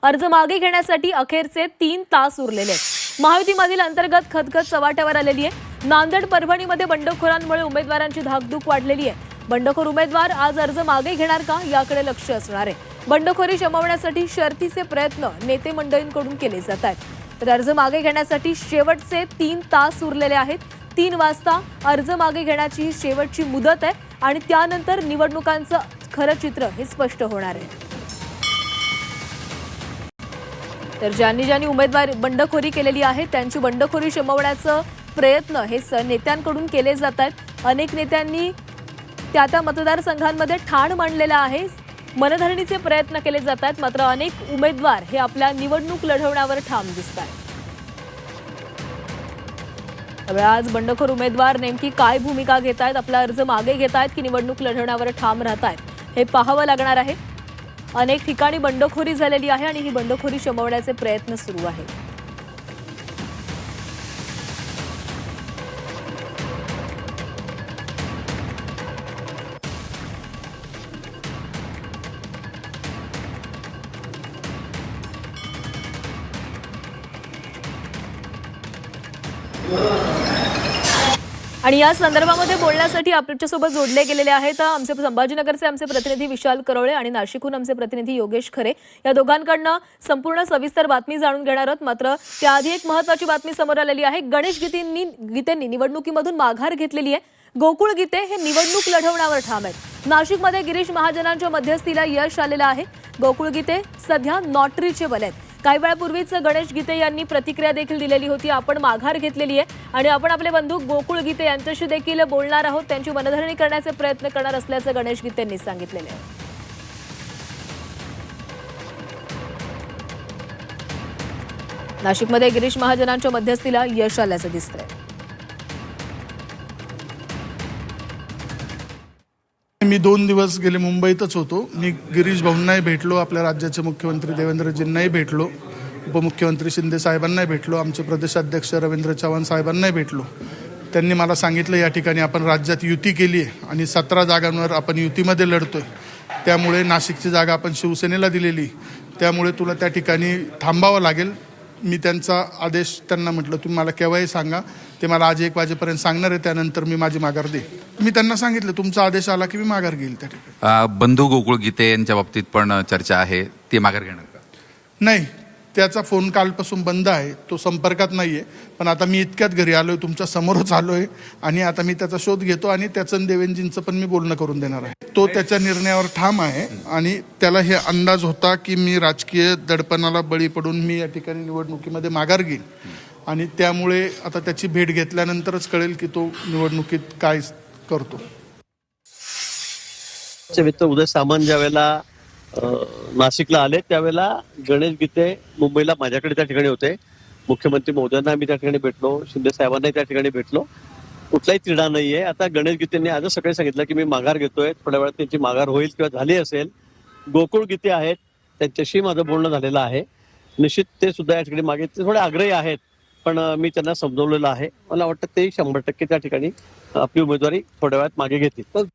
अर्ज मागे घेण्यासाठी अखेरचे 3 तास उरलेले आहेत। महायुतीमधील अंतर्गत खतखत चव्हाट्यावर आलेली आहे। नांदेड परभणीमध्ये बंडखोरांमुळे उमेदवारांची धाकधूक वाढलेली आहे। बंडखोर उमेदवार आज अर्ज मागे घेणार का याकडे लक्ष असणार आहे। बंडखोरी शमवण्यासाठी शर्थीचे प्रयत्न नेते मंडळींकडून केले जात आहेत। तर अर्ज मागे घेण्यासाठी शेवटचे 3 तास उरलेले आहेत। 3 वाजता अर्ज मागे घेण्याची ही शेवटची मुदत आहे आणि त्यानंतर निवडणुकांचं खरं चित्र हे स्पष्ट होणार आहे। तर ज्यांनी उमेदवार बंडखोरी केलेली आहे त्यांची बंडखोरी शमवण्याचा प्रयत्न हे नेत्यांकडून केले जात आहेत। अनेक नेत्यांनी त्या मतदारसंघांमध्ये ठाण मांडलेला आहे। मनधरणीचे प्रयत्न केले जात आहेत, मात्र अनेक उमेदवार हे आपल्या निवडणूक लढवण्यावर ठाम दिसत आहेत। त्यामुळे आज बंडखोर उमेदवार नेमकी काय भूमिका घेत आहेत, आपला अर्ज मागे घेत आहेत की निवडणूक लढवण्यावर ठाम राहत आहेत हे पाहावं लागणार आहे। अनेक ठिकाणी बंडखोरी झालेली आहे आणि ही बंडखोरी शमवण्याचे प्रयत्न सुरू आहेत। आणि या संदर्भामध्ये बोलण्यासाठी आपल्यासोबत जोडले गेलेले आहेत आमचे संभाजीनगरचे आमचे प्रतिनिधी विशाल करवळे आणि नाशिकहून आमचे प्रतिनिधी योगेश खरे। या दोघांकडनं संपूर्ण सविस्तर बातमी जाणून घेणार आहोत। मात्र त्याआधी एक महत्त्वाची बातमी समोर आलेली आहे। गणेश गीतेंनी निवडणुकीमधून माघार घेतलेली आहे। गोकुळ गीते हे निवडणूक लढवण्यावर ठाम आहेत। नाशिकमध्ये गिरीश महाजनांच्या मध्यस्थीला यश आलेलं आहे। गोकुळ गीते सध्या नॉट रिचेबल आहेत। काही वेळापूर्वीच गणेश गीते यांनी प्रतिक्रिया देखील दिलेली होती। आपण माघार घेतलेली आहे आणि आपण आपले बंधू गोकुळ गीते यांच्याशी देखील बोलणार आहोत, त्यांची मनधरणी करण्याचे प्रयत्न करणार असल्याचं गणेश गीतेंनी सांगितलेलं आहे। नाशिकमध्ये गिरीश महाजनांच्या मध्यस्थीला यश आल्याचं दिसतंय। मी 2 दिवस गेले मुंबईतच होतो। मी गिरीश भाऊंनाही भेटलो, आपल्या राज्याचे मुख्यमंत्री देवेंद्रजींनाही भेटलो, उपमुख्यमंत्री शिंदे साहेबांनाही भेटलो, आमचे प्रदेशाध्यक्ष रवींद्र चव्हाण साहेबांनाही भेटलो। त्यांनी मला सांगितलं या ठिकाणी आपण राज्यात युती केली आहे आणि 17 जागांवर आपण युतीमध्ये लढतोय, त्यामुळे नाशिकची जागा आपण शिवसेनेला दिलेली, त्यामुळे तुला त्या ठिकाणी थांबावं लागेल। मी त्यांचा आदेश त्यांना म्हटलं तुम्ही मला केव्हाही सांगा, ते मला आज 1 वाजेपर्यंत सांगणार आहे, त्यानंतर मी माझी माघार देईन। मी त्यांना सांगितलं तुमचा आदेश आला की मी माघार घेईल त्या ठिकाणी। बंधू गोकुळ गीते यांच्या बाबतीत पण चर्चा आहे, ते माघार घेणार का? नाही, त्याचा फोन कालपासून बंद आहे, तो संपर्कात नाही आहे। पण आता मी इतक्यात घरी आलोय, तुमच्या समोरच आलोय आणि आता मी त्याचा शोध घेतो आणि त्याचं देवेंजींचं पण मी बोलणं करून देणार आहे। तो त्याच्या निर्णयावर ठाम आहे आणि त्याला हे अंदाज होता की मी राजकीय दडपणाला बळी पडून मी या ठिकाणी निवडणुकीमध्ये माघार घेईन आणि त्यामुळे आता त्याची भेट घेतल्यानंतरच कळेल की तो निवडणुकीत काय करतो। मित्र उदय सामंत ज्यावेळेला नाशिकला आले त्यावेळेला गणेश गीते मुंबईला माझ्याकडे त्या ठिकाणी होते। मुख्यमंत्री महोदयांना मी त्या ठिकाणी भेटलो, शिंदे साहेबांनाही त्या ठिकाणी भेटलो, कुठलाही तिढा नाहीये। आता गणेश गीतेंनी आजच सकाळी सांगितलं की मी माघार घेतोय, थोड्या वेळात त्यांची माघार होईल किंवा झाली असेल। गोकुळ गीते आहेत, त्यांच्याशी माझं बोलणं झालेलं आहे। निश्चित ते सुद्धा या ठिकाणी मागे ते थोडे आग्रही आहेत, पण मी त्यांना समजवलेलं आहे। मला वाटतं ते 100% त्या ठिकाणी आपली उमेदवारी थोड्या वेळात मागे घेतील।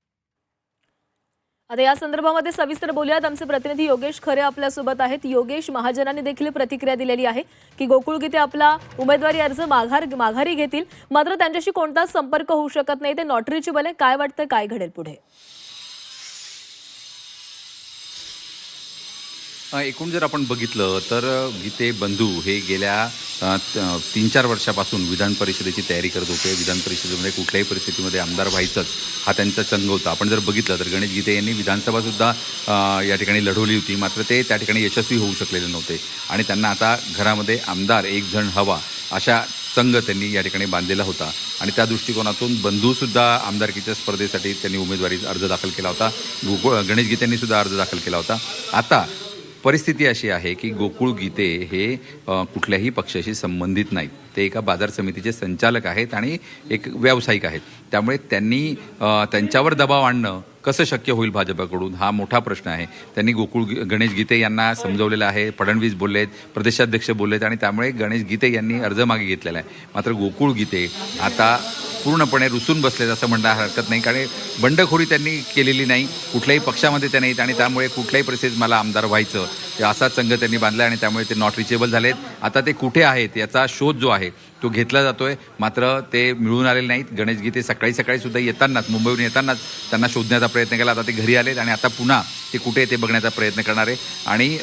आता या संदर्भामध्ये सविस्तर बोलूयात। आमचे प्रतिनिधी योगेश खरे आपल्यासोबत आहेत। योगेश, महाजनांनी देखील प्रतिक्रिया दिलेली आहे की गोकुळ गीते आपला उमेदवारी अर्ज माघारी घेतील, मात्र त्यांच्याशी कोणताच संपर्क होऊ शकत नाही, ते नॉट रिचेबल आहे। काय वाटतं काय घडेल पुढे? एकूण जर आपण बघितलं तर गीते बंधू हे गेल्या 3-4 वर्षापासून विधान परिषदेची तयारी करत होते। विधान परिषदेमध्ये कुठल्याही परिस्थितीमध्ये आमदार व्हायचंच हा त्यांचा चंग होता। आपण जर बघितलं तर गणेश गीते यांनी विधानसभासुद्धा या ठिकाणी लढवली होती, मात्र ते त्या ठिकाणी यशस्वी होऊ शकलेले नव्हते आणि त्यांना आता घरामध्ये आमदार एक जण हवा अशा चंग त्यांनी या ठिकाणी बांधलेला होता आणि त्या दृष्टिकोनातून बंधूसुद्धा आमदारकीच्या स्पर्धेसाठी त्यांनी उमेदवारी अर्ज दाखल केला होता। गणेश गीतेंनी सुद्धा अर्ज दाखल केला होता। आता परिस्थिती अशी आहे की गोकुळ गीते हे कुठल्याही पक्षाशी संबंधित नाहीत ते एका बाजार समितीचे संचालक आहेत आणि एक व्यावसायिक आहेत. त्यामुळे त्यांनी त्यांच्यावर दबाव आणणं कसं शक्य होईल भाजपकडून, हा मोठा प्रश्न आहे. त्यांनी गणेश गीते यांना समजवलेलं आहे. फडणवीस बोललेत, प्रदेशाध्यक्ष बोललेत आणि त्यामुळे गणेश गीते यांनी अर्ज मागे घेतलेला आहे. मात्र गोकुळ गीते आता पूर्णपणे रुसून बसलेत असं म्हणणं हरकत नाही, कारण बंडखोरी त्यांनी केलेली नाही, कुठल्याही पक्षामध्ये त्या नाहीत आणि त्यामुळे कुठल्याही परिस्थितीत मला आमदार व्हायचं असा संघ त्यांनी बांधला आणि त्यामुळे ते नॉट रिचेबल झालेत. आता ते कुठे आहेत याचा शोध जो आहे तो घेतला जातोय, मात्र ते मिळून आलेले नाहीत. गणेश गीते सकाळी सुद्धा येतानाच, मुंबईवरून येतानाच त्यांना शोधण्याचा प्रयत्न केला. आता ते घरी आलेत आणि आता पुन्हा ते कुठे ते बघण्याचा प्रयत्न करणार आहे. आणि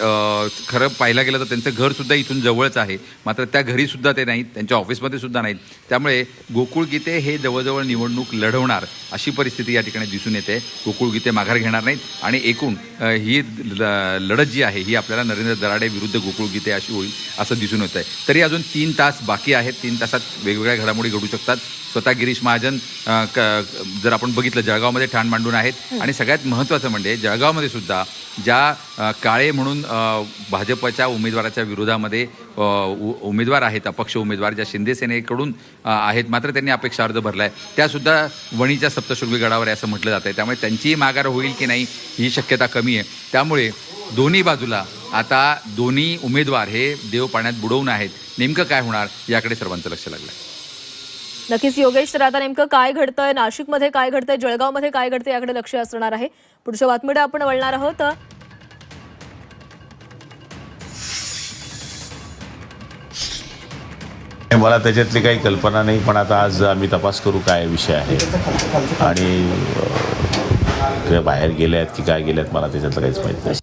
खरं पाहायला गेलं तर त्यांचं घरसुद्धा इथून जवळच आहे, मात्र त्या घरीसुद्धा ते नाहीत, त्यांच्या ऑफिसमध्ये सुद्धा नाहीत. त्यामुळे गोकुळ गीते हे जवळजवळ निवडणूक लढवणार अशी परिस्थिती या ठिकाणी दिसून येते. गोकुळ गीते माघार घेणार नाहीत आणि एकूण ही लढत जी आहे ही आपल्याला नरेंद्र दराडे विरुद्ध गोकुळ गीते अशी होईल असं दिसून येत आहे. तरी अजून 3 तास बाकी आहेत. 3 तासात वेगवेगळ्या घडामोडी घडू शकतात. स्वतः गिरीश महाजन जर आपण बघितलं जळगावमध्ये ठाण मांडून आहेत आणि सगळ्यात महत्त्वाचं म्हणजे जळगावमध्ये सुद्धा ज्या काळे म्हणून भाजपच्या उमेदवाराच्या विरोधामध्ये उमेदवार आहेत, अपक्ष उमेदवार ज्या शिंदे सेनेकडून आहेत, मात्र त्यांनी अपेक्षा अर्ज भरला आहे, त्यासुद्धा वणीच्या सप्तशृंगी गडावर आहे असं म्हटलं जातं आहे. त्यामुळे त्यांचीही माघार होईल की नाही ही शक्यता कमी आहे. त्यामुळे दोन्ही बाजूला आता दोन्ही उमेदवार हे देव पाण्यात बुडवून आहेत. नेमकं काय होणार याकडे सर्वांचं लक्ष लागलं आहे. नक्कीच योगेश, तर आता नेमकं काय घडतंय, नाशिकमध्ये काय घडतंय, जळगावमध्ये काय घडतंय याकडे लक्ष असणार आहे. पुढच्या बातमीकडे आपण वळणार आहोत. मला त्याच्यातली काही कल्पना नाही, पण आता आज आम्ही तपास करू काय विषय आहे आणि बाहेर गेले आहेत की काय गेले आहेत मला त्याच्यातलं काहीच माहिती नाही.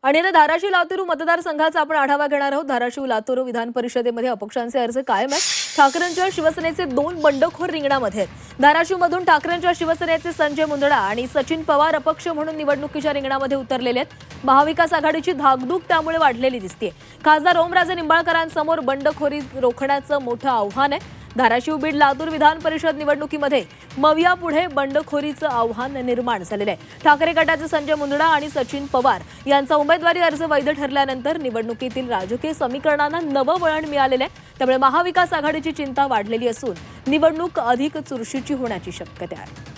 आणि आता धाराशिव लातूर मतदारसंघाचा आपण आढावा घेणार आहोत. धाराशिव लातूर विधान परिषदेमध्ये अपक्षांचे अर्ज कायम आहेत. ठाकरेंच्या शिवसेनेचे 2 बंडखोर रिंगणामध्ये आहेत. धाराशिवमधून ठाकरेंच्या शिवसेनेचे संजय मुंदडा आणि सचिन पवार अपक्ष म्हणून निवडणुकीच्या रिंगणामध्ये उतरलेले आहेत. महाविकास आघाडीची धाकधूक त्यामुळे वाढलेली दिसते. खासदार ओमराजे निंबाळकरांसमोर बंडखोरी रोखण्याचं मोठं आव्हान आहे. धाराशिव बीड लातूर विधान परिषद निवडणुकीमध्ये मविया पुढे बंडखोरीचं आव्हान निर्माण झालेलं आहे. ठाकरे गटाचे संजय मुंदडा आणि सचिन पवार यांचा उमेदवारी अर्ज वैध ठरल्यानंतर निवडणुकीतील राजकीय समीकरणांना नवं वळण मिळालेलं आहे. त्यामुळे महाविकास आघाडीची चिंता वाढलेली असून निवडणूक अधिक चुरशीची होण्याची शक्यता आहे.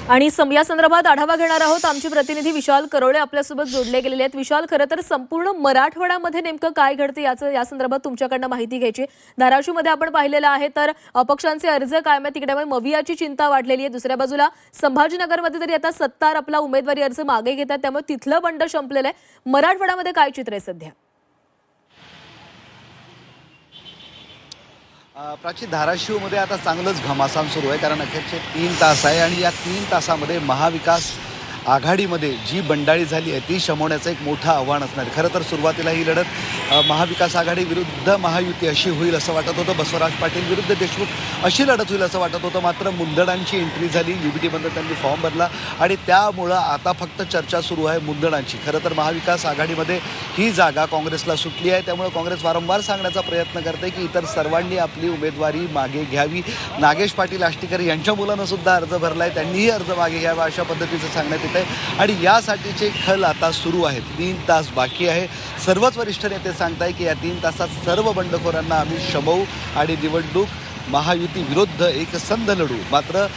आणि या संदर्भात आढावा घेणार आहोत. आमचे प्रतिनिधी विशाल करवळे आपल्यासोबत जोडले गेलेले आहेत. विशाल, खरं तर संपूर्ण मराठवाड्यामध्ये नेमकं काय घडतं या संदर्भात तुमच्याकडनं माहिती घ्यायची. धाराशिवमध्ये आपण पाहिलेलं आहे तर अपक्षांचे अर्ज कायम आहेत, तिकडे मवियाची चिंता वाढलेली आहे. दुसऱ्या बाजूला संभाजीनगरमध्ये तरी आता सत्तार आपला उमेदवारी अर्ज मागे घेतात, त्यामुळे तिथलं बंड संपलेलं आहे. मराठवाड्यामध्ये काय चित्र आहे सध्या? प्राची, धाराशिवमध्ये आता चांगलंच घमासान सुरू आहे, कारण अखेरचे 3 तास आहे आणि या 3 तासामध्ये महाविकास आघाडीमध्ये जी बंडाळी झाली आहे ती शमवण्याचं एक मोठं आव्हान असणार आहे. खरं तर सुरुवातीला ही लढत महाविकास आघाडी विरुद्ध महायुती अशी होईल असं वाटत होतं. बसवराज पाटील विरुद्ध देशमुख अशी लढत होईल असं वाटत होतं. मात्र मुंदडांची एंट्री झाली, UBTमधून त्यांनी फॉर्म भरला आणि त्यामुळं आता फक्त चर्चा सुरू आहे मुंदडांची. खरं तर महाविकास आघाडीमध्ये ही जागा काँग्रेसला सुटली आहे, त्यामुळे काँग्रेस वारंवार सांगण्याचा प्रयत्न करते की इतर सर्वांनी आपली उमेदवारी मागे घ्यावी. नागेश पाटील आष्टीकर यांच्या मुलानं सुद्धा अर्ज भरला आहे, त्यांनीही अर्ज मागे घ्यावा अशा पद्धतीचं सांगण्यात येतं आहे. आणि यासाठीचे खल आता सुरू आहेत. 3 तास बाकी आहे. सर्वच वरिष्ठ नेते सांगताय की या 3 तासात सर्व बंडखोरांना आम्ही शमवू आणि निवडणूक महायुती विरुद्ध एक संध लढू. मात्र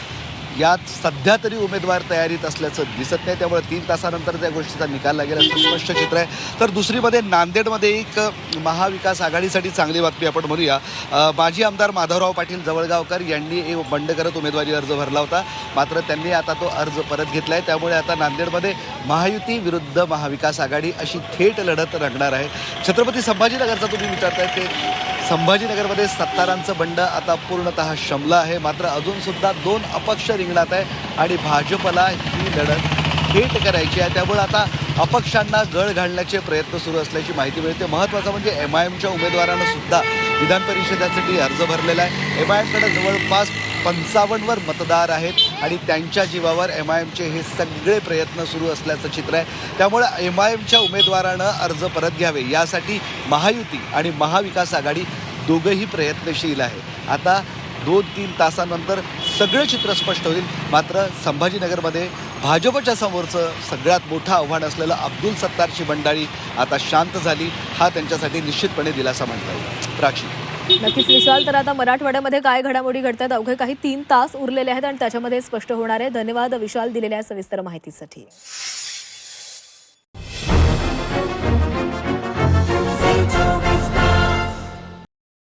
यात सध्या तरी उमेदवार तयारीत असल्याचं दिसत नाही, त्यामुळे 3 तासानंतर त्या गोष्टीचा निकाल लागेल असं स्पष्ट चित्र आहे. तर दुसरीमध्ये नांदेडमध्ये एक महाविकास आघाडीसाठी चांगली बातमी आपण म्हणूया. माजी आमदार माधवराव पाटील जवळगावकर यांनी एक बंड करत उमेदवारी अर्ज भरला होता, मात्र त्यांनी आता तो अर्ज परत घेतला आहे. त्यामुळे आता नांदेडमध्ये महायुती विरुद्ध महाविकास आघाडी अशी थेट लढत रंगणार आहे. छत्रपती संभाजीनगरचा तुम्ही विचारताय ते संभाजीनगरमध्ये सत्तारांचं बंड आता पूर्णतः शमलं आहे, मात्र अजूनसुद्धा 2 अपक्ष रिंगणात आहे आणि भाजपला ही लढत थेट करायची आहे. त्यामुळे आता अपक्षांना गळ घालण्याचे प्रयत्न सुरू असल्याची माहिती मिळते. महत्त्वाचं म्हणजे MIMच्या उमेदवारानं सुद्धा विधान परिषदेसाठी अर्ज भरलेला आहे. MIMकडे जवळपास 55वर मतदार आहेत आणि त्यांच्या जीवावर MIMचे हे सगळे प्रयत्न सुरू असल्याचं चित्र आहे. त्यामुळे MIMच्या उमेदवारानं अर्ज परत घ्यावे यासाठी महायुती आणि महाविकास आघाडी दोघंही प्रयत्नशील आहे. आता 2-3 तासानंतर सगळं चित्र स्पष्ट होईल. मात्र संभाजीनगरमध्ये भाजपच्या समोरचं सगळ्यात मोठं आव्हान असलेलं अब्दुल सत्तारची बंडाळी आता शांत झाली, हा त्यांच्यासाठी निश्चितपणे दिलासा म्हणता येईल. प्राची. नक्कीच विशाल, तर आता मराठवाड्यामध्ये काय घडामोडी घडतात अवघे काही 3 तास उरलेले आहेत आणि त्याच्यामध्ये स्पष्ट होणार आहे. धन्यवाद विशाल दिलेल्या सविस्तर माहितीसाठी.